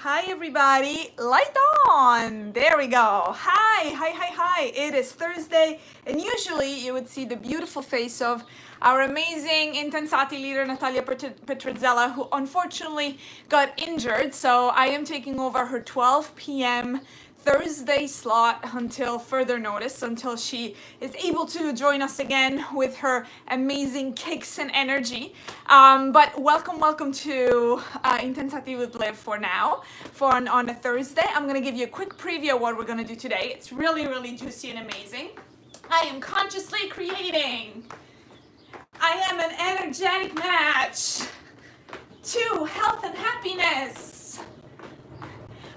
Hi everybody, light on. There we go. Hi. It is Thursday, and usually you would see the beautiful face of our amazing intenSati leader Natalia Petrozzella, who unfortunately got injured. So I am taking over her 12 p.m. Thursday slot until further notice, until she is able to join us again with her amazing kicks and energy. But welcome to intenSati with Liv for now, on a Thursday. I'm gonna give you a quick preview of what we're gonna do today. It's really juicy and amazing. I am consciously creating. I am an energetic match to health and happiness.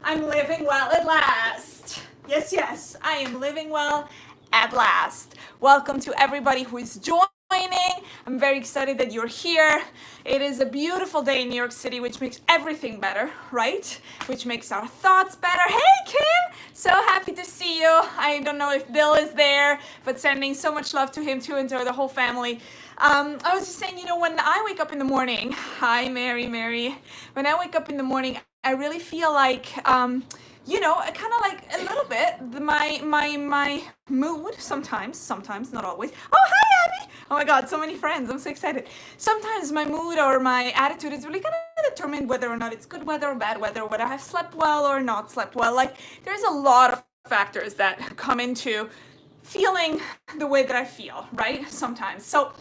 I'm living well at last. Yes, I am living well at last. Welcome to everybody who is joining. I'm very excited that you're here. It is a beautiful day in New York City, which makes everything better, right? Which makes our thoughts better. Hey, Kim! So happy to see you. I don't know if Bill is there, but sending so much love to him too and to the whole family. I was just saying, when I wake up in the morning, hi, Mary. When I wake up in the morning, I really feel like, kind of like a little bit, my mood, sometimes, not always. Oh, hi, Abby! Oh my God, so many friends, I'm so excited. Sometimes my mood or my attitude is really kind of determined whether or not it's good weather or bad weather, whether I've slept well or not slept well. Like, there's a lot of factors that come into feeling the way that I feel, right? Sometimes. So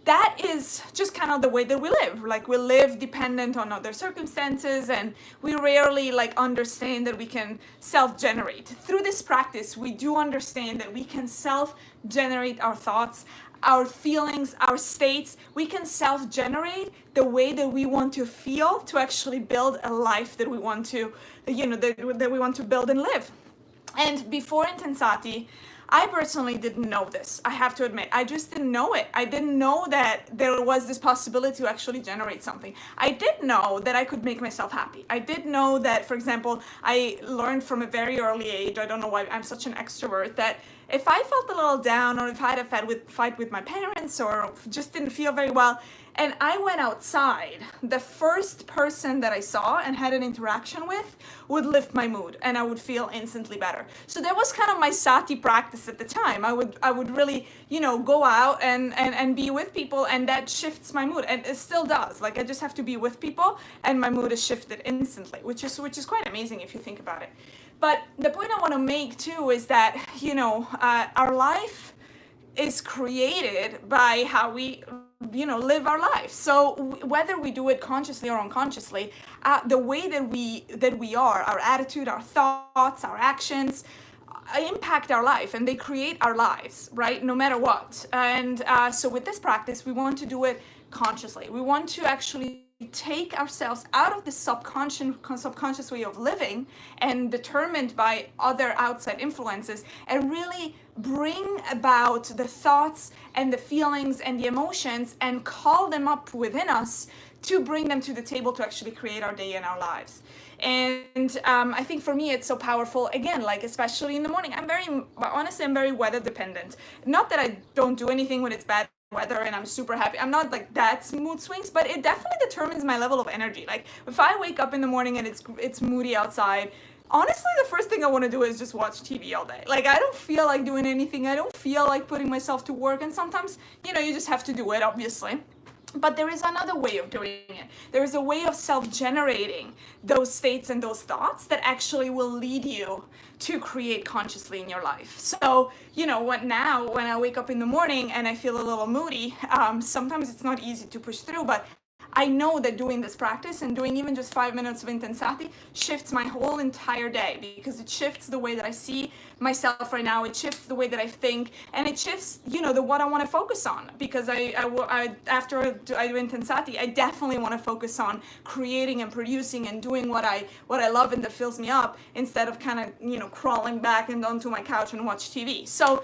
that is just kind of the way that we live. Like, we live dependent on other circumstances, and we rarely understand that we can self-generate. Through this practice, we do understand that we can self-generate our thoughts, our feelings, our states. We can self-generate the way that we want to feel to actually build a life that we want to, that we want to build and live. And before intenSati, I personally didn't know this. I have to admit, I just didn't know it. I didn't know that there was this possibility to actually generate something. I did know that I could make myself happy. I did know that, for example, I learned from a very early age, I don't know why I'm such an extrovert, that if I felt a little down, or if I had a fight with my parents, or just didn't feel very well, and I went outside, the first person that I saw and had an interaction with would lift my mood, and I would feel instantly better. So that was kind of my sati practice at the time. I would really, go out and be with people, and that shifts my mood, and it still does. Like, I just have to be with people, and my mood is shifted instantly, which is quite amazing if you think about it. But the point I want to make too is that, our life is created by how we live our life. So whether we do it consciously or unconsciously, the way that we are, our attitude, our thoughts, our actions, impact our life, and they create our lives, right? No matter what. And so with this practice, we want to do it consciously. We want to actually take ourselves out of the subconscious way of living and determined by other outside influences, and really bring about the thoughts and the feelings and the emotions and call them up within us to bring them to the table to actually create our day and our lives. And I think for me it's so powerful, again, like especially in the morning. I'm very weather dependent. Not that I don't do anything when it's bad weather and I'm super happy. I'm not like that mood swings, but it definitely determines my level of energy. Like, if I wake up in the morning and it's moody outside, honestly, the first thing I want to do is just watch TV all day. Like, I don't feel like doing anything. I don't feel like putting myself to work. And sometimes, you just have to do it, obviously. But there is another way of doing it. There is a way of self-generating those states and those thoughts that actually will lead you to create consciously in your life. So, when I wake up in the morning and I feel a little moody, sometimes it's not easy to push through, but I know that doing this practice and doing even just 5 minutes of intenSati shifts my whole entire day, because it shifts the way that I see myself right now. It shifts the way that I think, and it shifts, what I want to focus on. Because after I do intenSati, I definitely want to focus on creating and producing and doing what I love and that fills me up, instead of kind of, crawling back and onto my couch and watch TV. So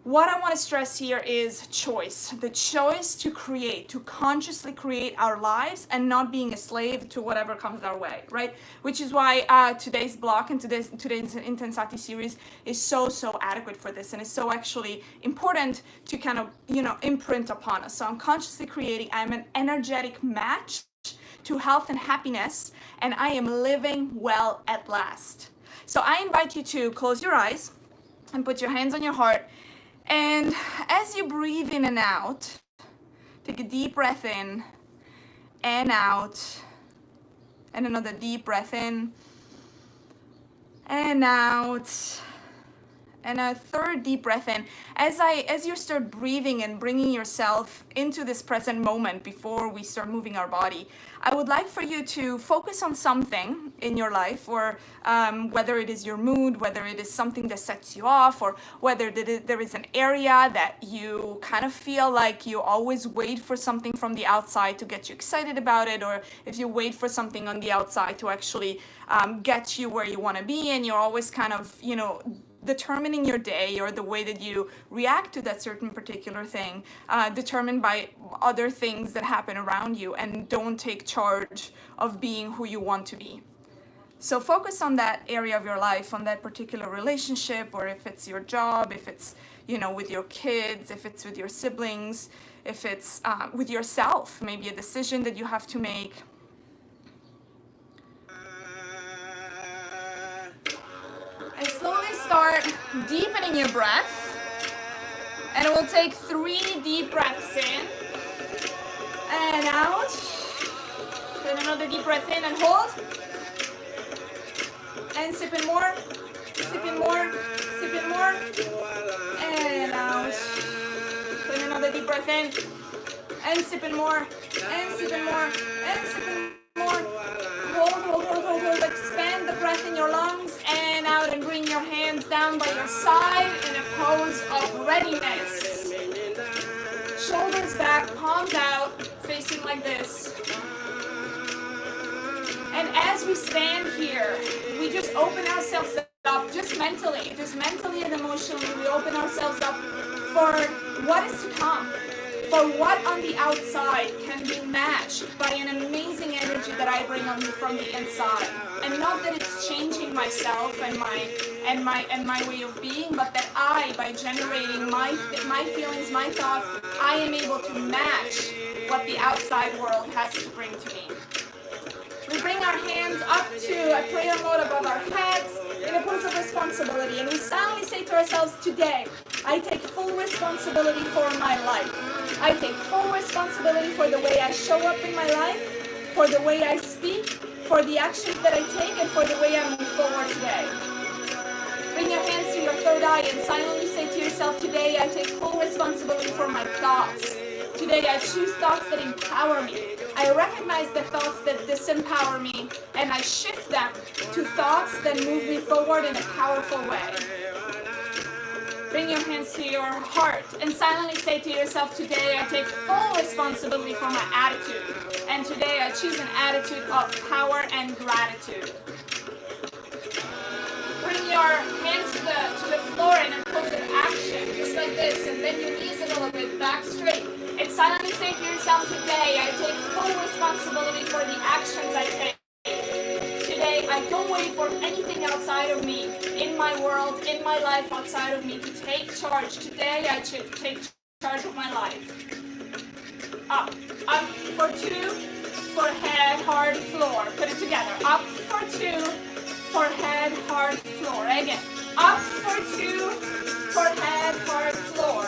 what I want to stress here is choice. The choice to create, to consciously create our lives, and not being a slave to whatever comes our way, right? Which is why today's block and today's intenSati series is so adequate for this, and is so actually important to kind of, imprint upon us. So I'm consciously creating. I'm an energetic match to health and happiness, and I am living well at last. So I invite you to close your eyes and put your hands on your heart. And as you breathe in and out, take a deep breath in and out, and another deep breath in and out, and a third deep breath in. As you start breathing and bringing yourself into this present moment before we start moving our body, I would like for you to focus on something in your life, or whether it is your mood, whether it is something that sets you off, or whether there is an area that you kind of feel like you always wait for something from the outside to get you excited about it, or if you wait for something on the outside to actually get you where you want to be, and you're always kind of, determining your day or the way that you react to that certain particular thing, determined by other things that happen around you, and don't take charge of being who you want to be. So focus on that area of your life, on that particular relationship, or if it's your job, if it's, with your kids, if it's with your siblings, if it's with yourself, maybe a decision that you have to make. And slowly start deepening your breath. And it will take 3 deep breaths in and out. Then another deep breath in and hold. And sip in more, sip in more, sip in more. And out. Then another deep breath in. And sip in more, and sip in more, and sip in more. Hold, hold, hold, hold, hold. Expand the breath in your lungs and out, and bring your hands down by your side in a pose of readiness. Shoulders back, palms out, facing like this. And as we stand here, we just open ourselves up, just mentally and emotionally, we open ourselves up for what is to come. For what on the outside can be matched by an amazing energy that I bring on you from the inside. And not that it's changing myself and my way of being, but that I, by generating my feelings, my thoughts, I am able to match what the outside world has to bring to me. We bring our hands up to a prayer mode above our heads in a pose of responsibility, and we silently say to ourselves, today, I take full responsibility for my life. I take full responsibility for the way I show up in my life, for the way I speak, for the actions that I take, and for the way I move forward today. Bring your hands to your third eye and silently say to yourself, today I take full responsibility for my thoughts. Today I choose thoughts that empower me. I recognize the thoughts that disempower me, and I shift them to thoughts that move me forward in a powerful way. Bring your hands to your heart and silently say to yourself, today I take full responsibility for my attitude. And today I choose an attitude of power and gratitude. Bring your hands to the floor in a pose of action, just like this, and bend your knees a little bit, back straight. And silently say to yourself, today I take full responsibility for the actions I take. Today I don't wait for anything outside of me, in my world, in my life outside of me, to take charge. Today I take charge of my life. Up for 2, forehead, heart, floor. Put it together. Up for 2, forehead, heart, floor. Again. Up for 2, forehead, heart, floor.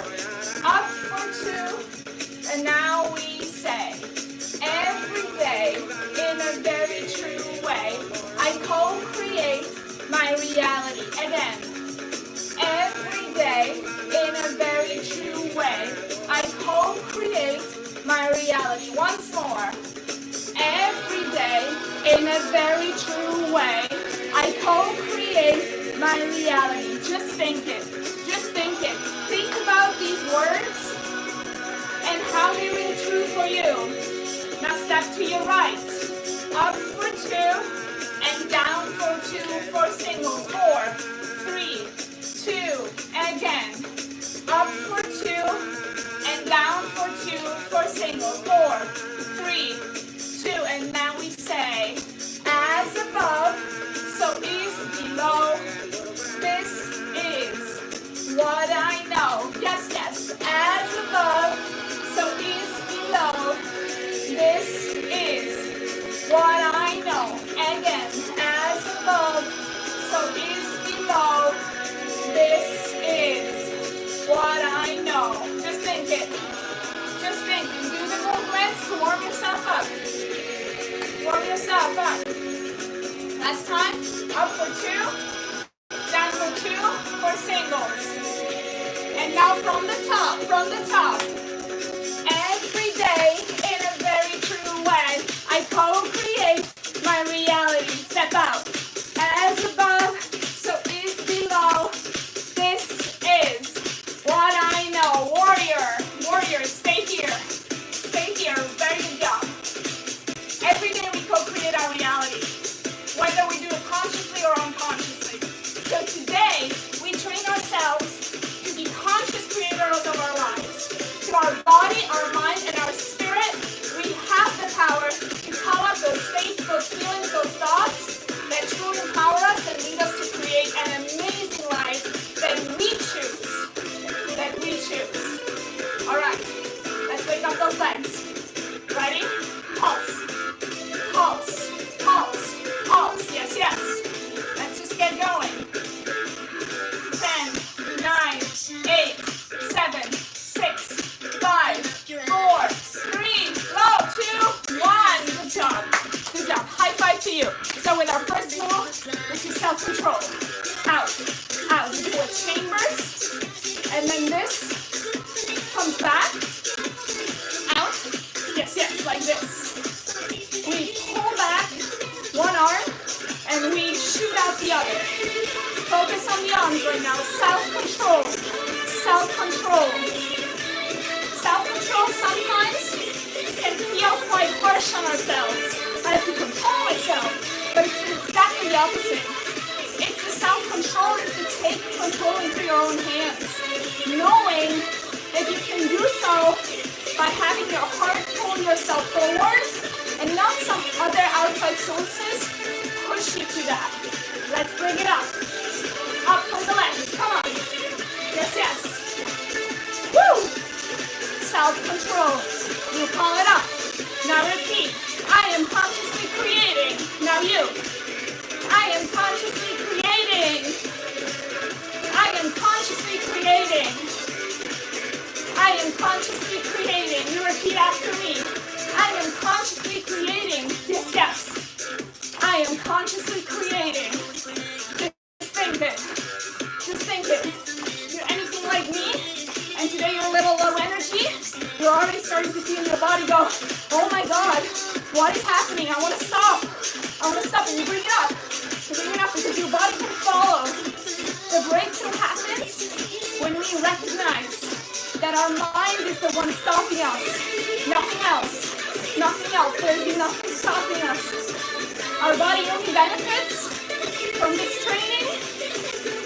Up for 2. And now we say, every day, in a very true way, I co-create my reality. Again, every day, in a very true way, I co-create my reality. Once more, every day, in a very true way, I co-create my reality. Just think it. Just think it. Think about these words and how they ring true for you. Now step to your right. Up for 2 and down for 2 for singles. 4, 3, 2. Again. Up for 2 and down for 2 for singles. 4, 3, 2. And now we say, as above, so is below. This is what I know. Yes, yes. As above, so is below. This is So warm yourself up. Warm yourself up. Last time. Up for 2. Down for 2 for singles. And now from the top. From the top. Every day in a very true way, I co-create my reality. Step out. As above, so is below. This is what I know. Warrior. Warrior, stay here. Stay here. Very good job. Every day we co-create our reality, whether we do it consciously or unconsciously. So today, we train ourselves to be conscious creators of our lives. To our body, our mind, and our spirit, we have the power to call up those states, those feelings, those thoughts that truly empower us and lead us to create an amazing life that we choose. That we choose. All right, let's wake up those legs. Ready? Pulse. Pulse. Pulse. Pulse. Yes, yes. Let's just get going. 10, 9, 8, 7, 6, 5, 4, 3, low, 2, 1. Good job. Good job. High five to you. So with our first move, which is self-control. Out. Out. We do a chambers. And then this comes back. Out. Yes, yes, like this. We pull back one arm and we shoot out the other. Focus on the arms right now. Self-control. Self-control. Self-control sometimes can feel quite harsh on ourselves. I have to control myself. But it's exactly the opposite. It's the self-control is to take control into your own hands. Knowing that you can do so by having your heart pull yourself forward and not some other outside sources push you to that. Let's bring it up. Up from the legs. Come on. Yes, yes. Woo! Self-control. You call it up. Now repeat. I am consciously creating. Now you. I am consciously creating. I am consciously creating. I am consciously creating. You repeat after me. I am consciously creating. Yes, yes. I am consciously creating. Just think it. Just think it. If you're anything like me, and today you're a little low energy, you're already starting to feel your body go, oh my God, what is happening? I want to stop. I want to stop. And you bring it up. You bring it up because your body can follow. The breakthrough happens when we recognize that our mind is the one stopping us. Nothing else. Nothing else. There is nothing stopping us. Our body only benefits from this training,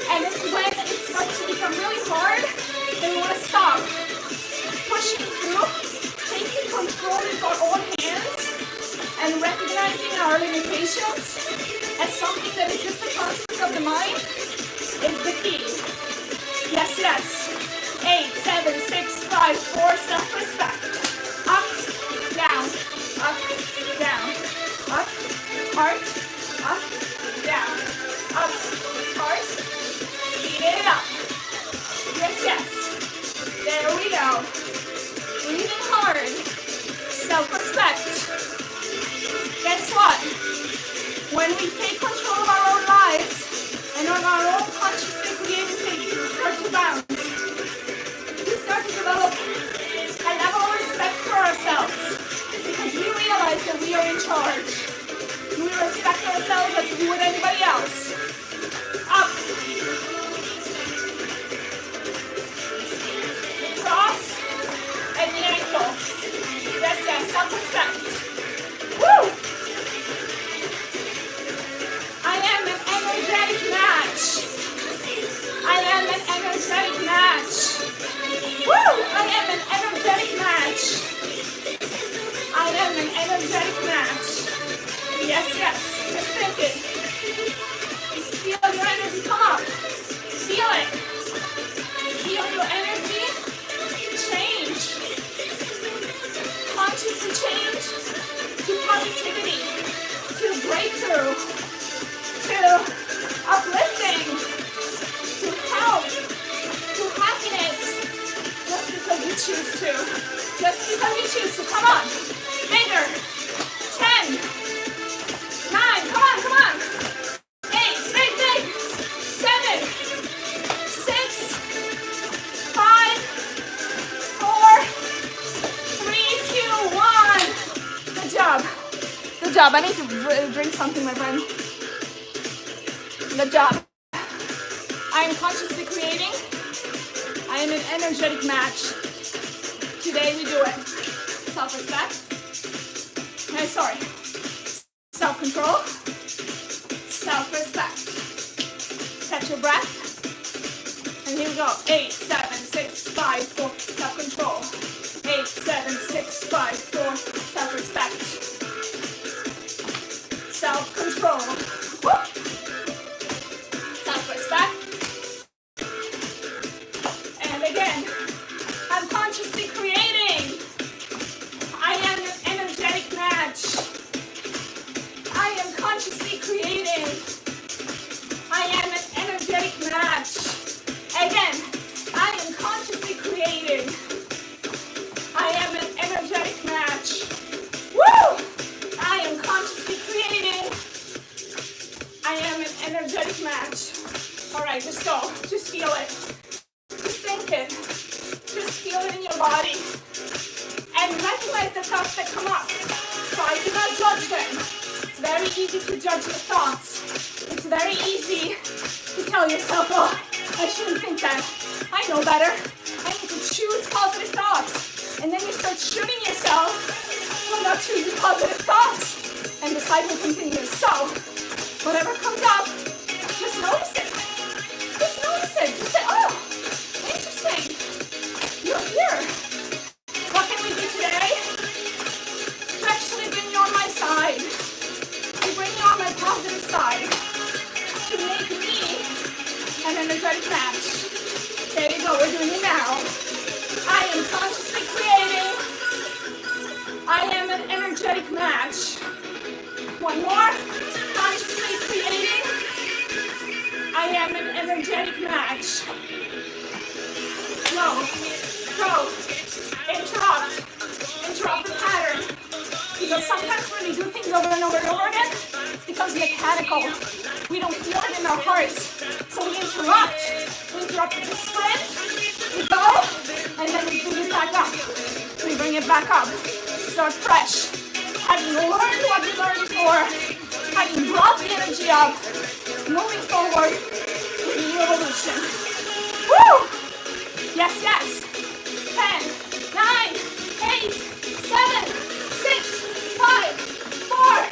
and it's when it starts to become really hard that we want to stop. Pushing through, taking control into our own hands, and recognizing our limitations as something that is just a concept of the mind is the key. Yes, yes. 8, 7, 6, 5, 4, self-respect. Up, down, up, down, up, heart, up, down, up, heart. Speed it up. Yes, yes. There we go. Breathing hard. Self-respect. Guess what? When we take control of our own lives and on our own consciously creating things, we start to bounce. We start to develop a level of respect for ourselves because we realize that we are in charge. We respect ourselves as we would anybody else. Up. The cross and the ankles. Yes, yes, self-respect. Woo! I am an energetic match. I am an energetic match. Woo! I am an energetic match. I am an energetic match. Yes, yes. Just think it. Feel your energy come up. Feel it. Feel your energy change. Consciously change to positivity, to breakthrough, to uplifting, to health, to happiness. Just because you choose to. Just because you choose to. Come on. my friend. Good job. I am consciously creating. I am an energetic match. Today we do it. Self-respect. Sorry. Self-control. Self-respect. Catch your breath. And here we go. 8, 7, 6, 5, 4. Self-control. 8, 7, 6, 5, 4. Self-respect. Self-control. Woo! Self-respect. And again, I'm consciously creating. I am an energetic match. I am consciously creating. I am an energetic match. Again, I am consciously creating. I am an energetic match. Woo! I am consciously creating. I am an energetic match. All right, just go. Just feel it. Just think it. Just feel it in your body. And recognize the thoughts that come up. Try to not judge them. It's very easy to judge your thoughts. It's very easy to tell yourself, oh, I shouldn't think that. I know better. I need to choose positive thoughts. And then you start shooting yourself for not choosing positive thoughts. And the cycle continues. So, whatever comes up, just notice it. Just notice it. Just say, oh, interesting. You're here. What can we do today to actually bring you on my side? To bring you on my positive side? To make me an energetic match. There you go. We're doing it now. I am consciously creating. I am an energetic match. One more. Consciously creating. I am an energetic match. Go. Go. Interrupt the pattern. Because sometimes when we do things over and over and over again, it becomes mechanical. We don't feel it in our hearts. So we interrupt. We interrupt the sprint. We go. And then we bring it back up. We bring it back up. Start fresh. Having learned what we learned before. Having brought the energy up. Moving forward with new evolution. Woo! Yes, yes. 10, 9, 8, 7, 6, 5, 4,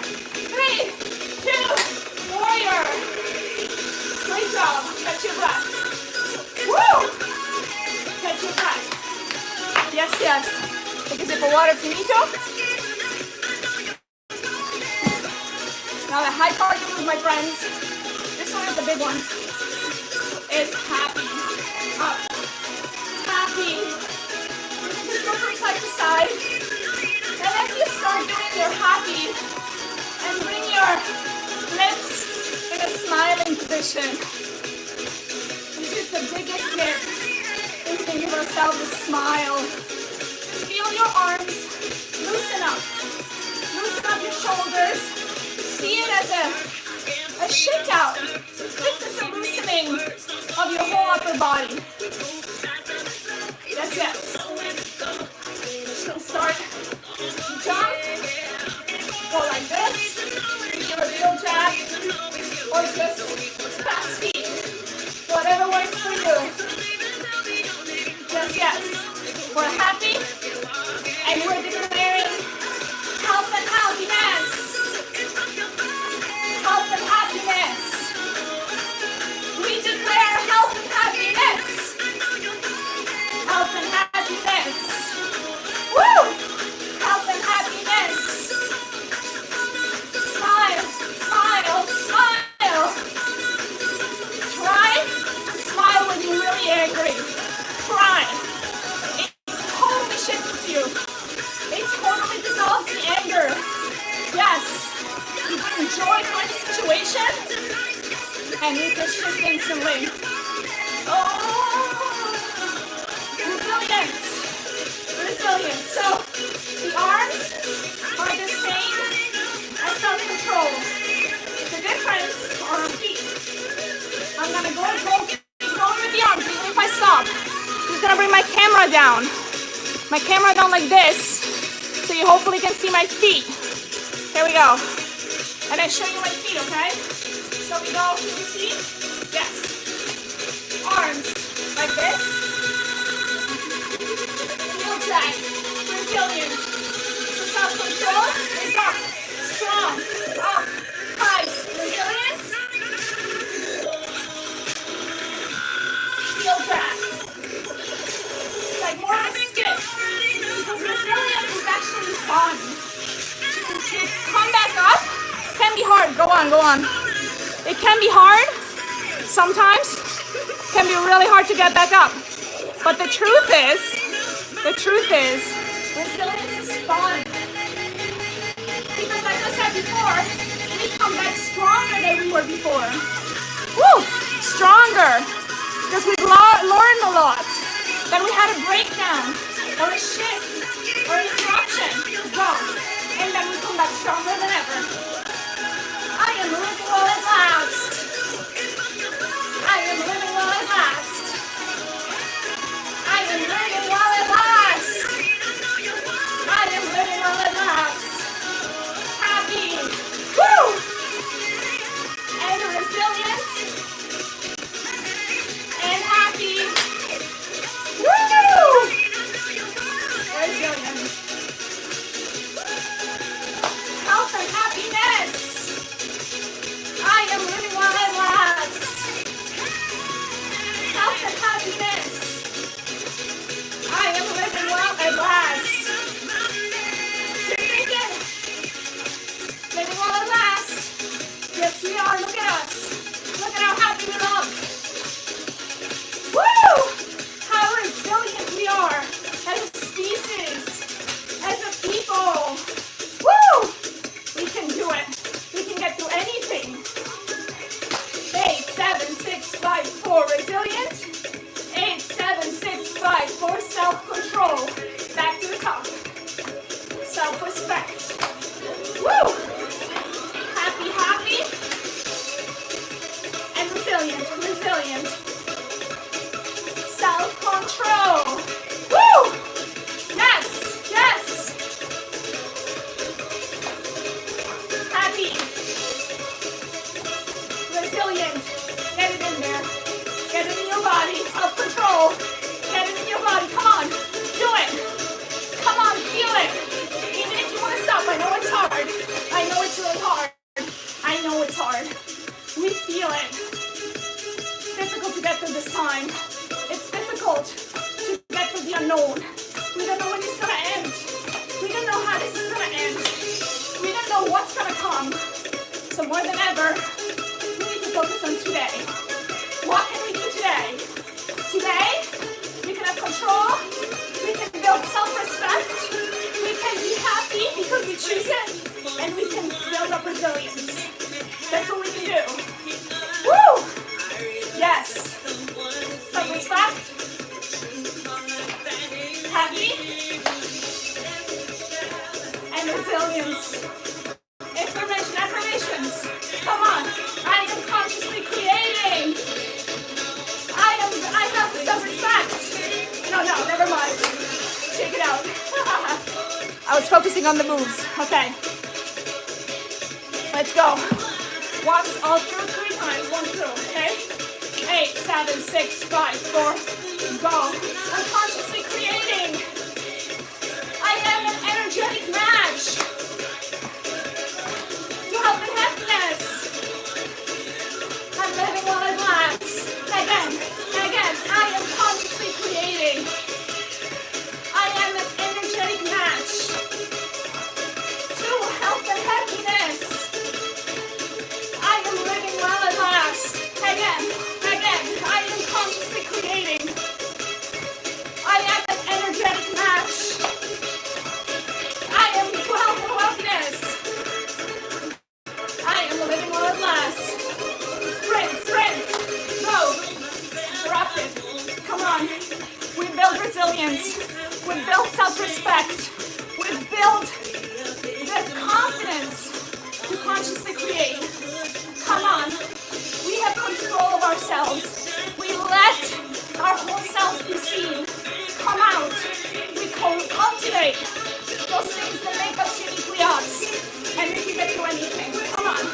3, 2, warrior. Great job. Catch your breath. Woo! Catch your breath. Yes, yes. Take a sip of water if you need to. Now the high power move, my friends. This one is the big one. It's happy. Up. Happy. You can just go from side to side. And as you start doing your happy, and bring your lips in a smiling position. This is the biggest gift we can give ourselves, a smile. Just feel your arms. Loosen up. Loosen up your shoulders. See it as a shakeout. This is a loosening of your whole upper body. Yes, yes. So start to jump. Go like this. Give a little jab. Or just fast feet. Whatever works for you. Yes, yes. We're happy. And we're declaring health and happiness. Health and happiness. We declare health and happiness. Health and happiness. Woo! Health and happiness. Smile, smile, smile. Try to smile when you're really angry. Try. It totally shifts you. It totally dissolves the anger. Yes. You bring joy to any situation, and you can shift instantly. Oh, resilience, resilience. So the arms are the same as self-control. The difference are our feet. I'm gonna go with the arms, even if I stop. I'm just gonna bring my camera down. My camera down like this, so you hopefully can see my feet. Here we go. And I show you my feet, okay? So we go, can you see? Yes. Arms like this. Heel drag. Resilient. So self-control is up. Strong. Up. Highs. Resilience. Heel drag. Like more of a skip. Because resilience is actually fun. To come back up can be hard. Go on, go on. It can be hard sometimes. It can be really hard to get back up. But the truth is, resilience is fun. Because like I said before, we come back stronger than we were before. Woo! Stronger. Because we've learned a lot. Then we had a breakdown, or a shift, or an interruption. Go. And then we come back stronger than ever. I am living well at last. I am living well at last. I am living well at last. I am living well at last. Happy. Woo! And resilient. And happy. Woo! Resilient. Health and happiness. I am living well at last. Health and happiness. I am living well at last. You're thinking, living well at last. Yes, we are. Look at us. Look at how happy we look. Woo! How resilient we are as a species, as a people. Woo! We can do it. We can get through anything. 8, 7, 6, 5, 4. Resilient. 8, 7, 6, 5, 4. Self-control. Back to the top. Self-respect. Woo! Happy, happy. And resilient, resilient. Self-control. Woo! Yes, yes. Happy. Resilient. Get it in there. Get it in your body. Self-control. Get it in your body. Come on. Do it. Come on. Feel it. Even if you want to stop. I know it's hard. I know it's really hard. I know it's hard. We feel it. It's difficult to get through this time. It's difficult to get through the unknown. We don't know when it's going to end. We don't know how this is going to end. We don't know what's going to come. So more than ever, we need to focus on today. What can we do today? Today, we can have control. We can build self-respect. We can be happy because we choose it. And we can build up resilience. That's what we can do. Woo! Yes. Self-respect. Happy. And resilience. Affirmations. Come on. I am consciously creating. I have self-respect. No, never mind. Check it out. I was focusing on the moves. Okay. Let's go. Once, all through 3 times. 1, 2. Okay? 8, 7, 6, 5, 4. Go. I'm consciously creating. I am an energetic match to health and happiness. I'm living well at last. Again. I am consciously creating. I am an energetic match to health and happiness. I am living well at last. Again. I am consciously creating. I am an energetic match. I am to health and happiness. I am living well at last. Sprint. Go. Interrupted. Come on. We build resilience. We build self-respect. We build the confidence to consciously create. Come on. We have control of ourselves. We let our whole selves be seen. Come out. We cultivate those things that make us uniquely us. And we can get through anything. Come on.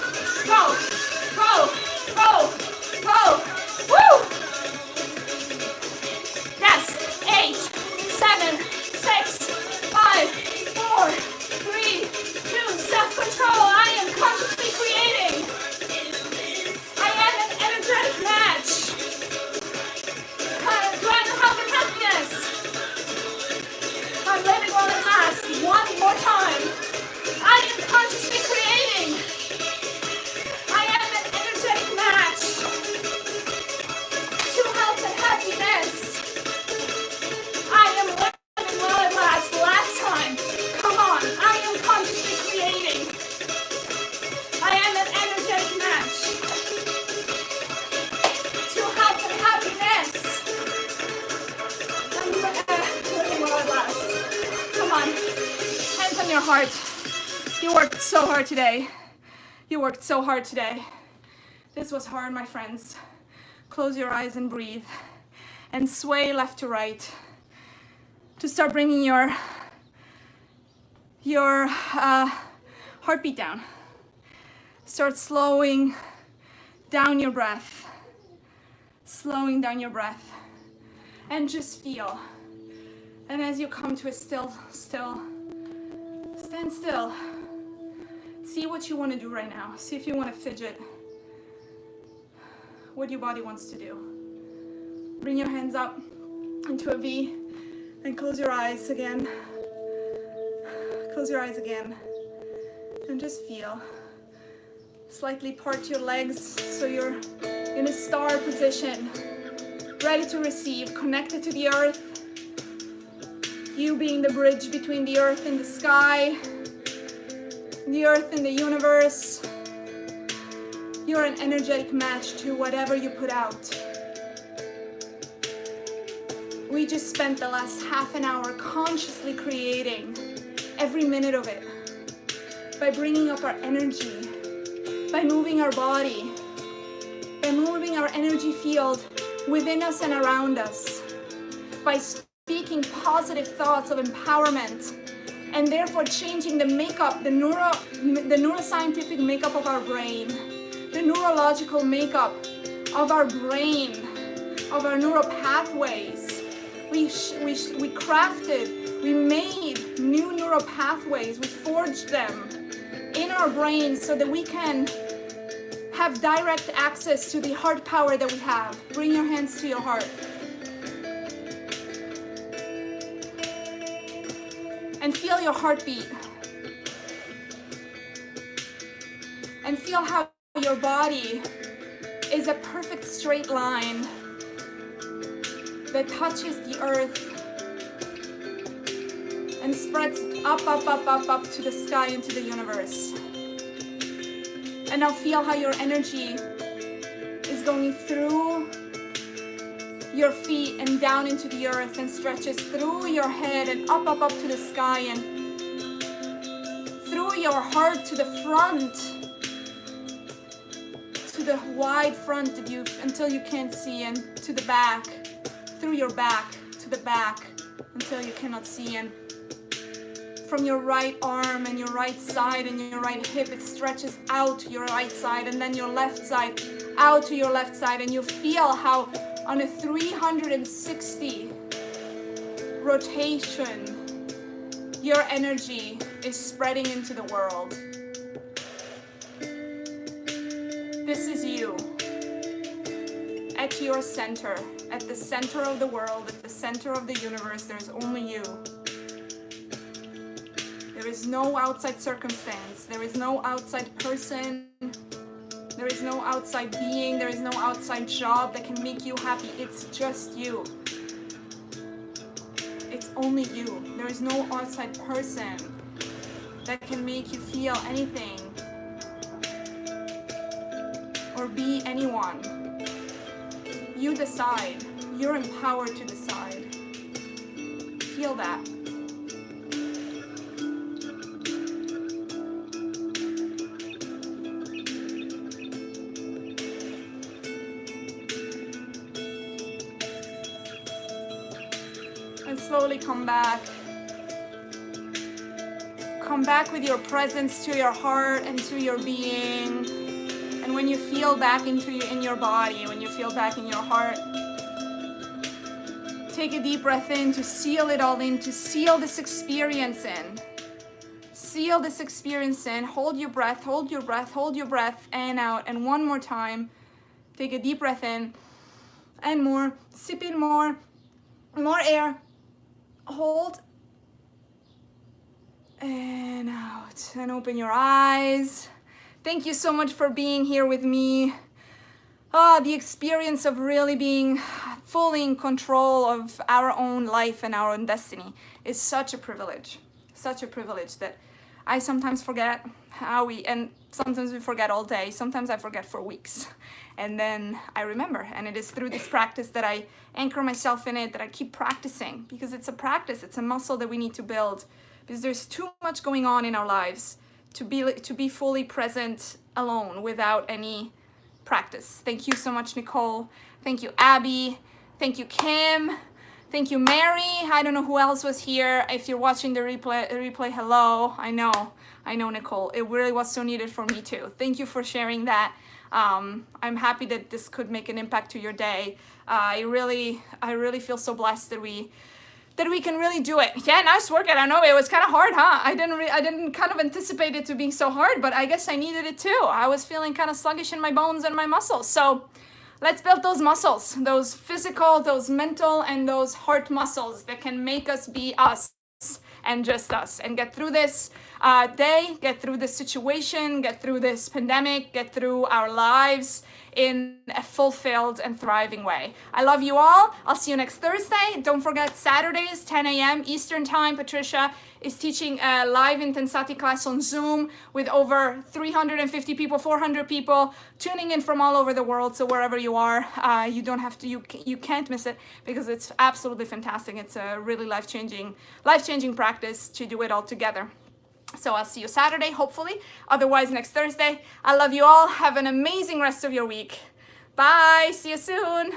your heart. You worked so hard today. You worked so hard today. This was hard, my friends. Close your eyes and breathe. And sway left to right. To start bringing your heartbeat down. Start slowing down your breath. Slowing down your breath. And just feel. And as you come to a stand still. See what you want to do right now. See if you want to fidget. What your body wants to do. Bring your hands up into a V and close your eyes again. Close your eyes again. And just feel. Slightly part your legs so you're in a star position. Ready to receive, connected to the earth. You being the bridge between the earth and the sky, the earth and the universe. You're an energetic match to whatever you put out. We just spent the last half an hour consciously creating every minute of it by bringing up our energy, by moving our body, by moving our energy field within us and around us, by speaking positive thoughts of empowerment, and therefore changing the makeup, the neuroscientific makeup of our brain, the neurological makeup of our brain, of our neural pathways. We crafted, we made new neural pathways, we forged them in our brains so that we can have direct access to the heart power that we have. Bring your hands to your heart. And feel your heartbeat. And feel how your body is a perfect straight line that touches the earth and spreads up to the sky, into the universe. And now feel how your energy is going through your feet and down into the earth and stretches through your head and up to the sky and through your heart to the front, to the wide front that until you can't see, and to the back, through your back to the back until you cannot see, and from your right arm and your right side and your right hip, it stretches out to your right side, and then your left side out to your left side, and you feel how on a 360 rotation, your energy is spreading into the world. This is you at your center, at the center of the world, at the center of the universe. There's only you. There is no outside circumstance. There is no outside person. There is no outside being. There is no outside job that can make you happy. It's just you. It's only you. There is no outside person that can make you feel anything or be anyone. You decide. You're empowered to decide. Feel that. And slowly come back. Come back with your presence to your heart and to your being. And when you feel back in your body, when you feel back in your heart, take a deep breath in to seal it all in, to seal this experience in. Seal this experience in. Hold your breath, hold your breath, hold your breath, and out. And one more time, take a deep breath in, and more. Sip in more air. Hold, and out. And open your eyes. Thank you so much for being here with me. The experience of really being fully in control of our own life and our own destiny is such a privilege that I sometimes forget and sometimes we forget all day. Sometimes I forget for weeks, and then I remember. And it is through this practice that I anchor myself in it, that I keep practicing, because it's a practice, it's a muscle that we need to build. because there's too much going on in our lives to be fully present alone without any practice. Thank you so much, Nicole. Thank you, Abby. Thank you, Kim. Thank you, Mary. I don't know who else was here. If you're watching the replay, hello. I know, Nicole. It really was so needed for me too. Thank you for sharing that. I'm happy that this could make an impact to your day. I really feel so blessed that we can really do it. Yeah, nice workout. I know it was kind of hard, huh? I didn't kind of anticipate it to being so hard, but I guess I needed it too. I was feeling kind of sluggish in my bones and my muscles. So let's build those muscles, those physical, those mental, and those heart muscles that can make us be us and just us, and get through this day, get through this situation, get through this pandemic, get through our lives in a fulfilled and thriving way. I love you all. I'll see you next Thursday. Don't forget, Saturdays, 10 a.m. Eastern Time, Patricia is teaching a live intenSati class on Zoom with over 350 people, 400 people tuning in from all over the world. So wherever you are, you don't have to, you can't miss it, because it's absolutely fantastic. It's a really life-changing practice to do it all together. So I'll see you Saturday, hopefully. Otherwise, next Thursday. I love you all. Have an amazing rest of your week. Bye. See you soon.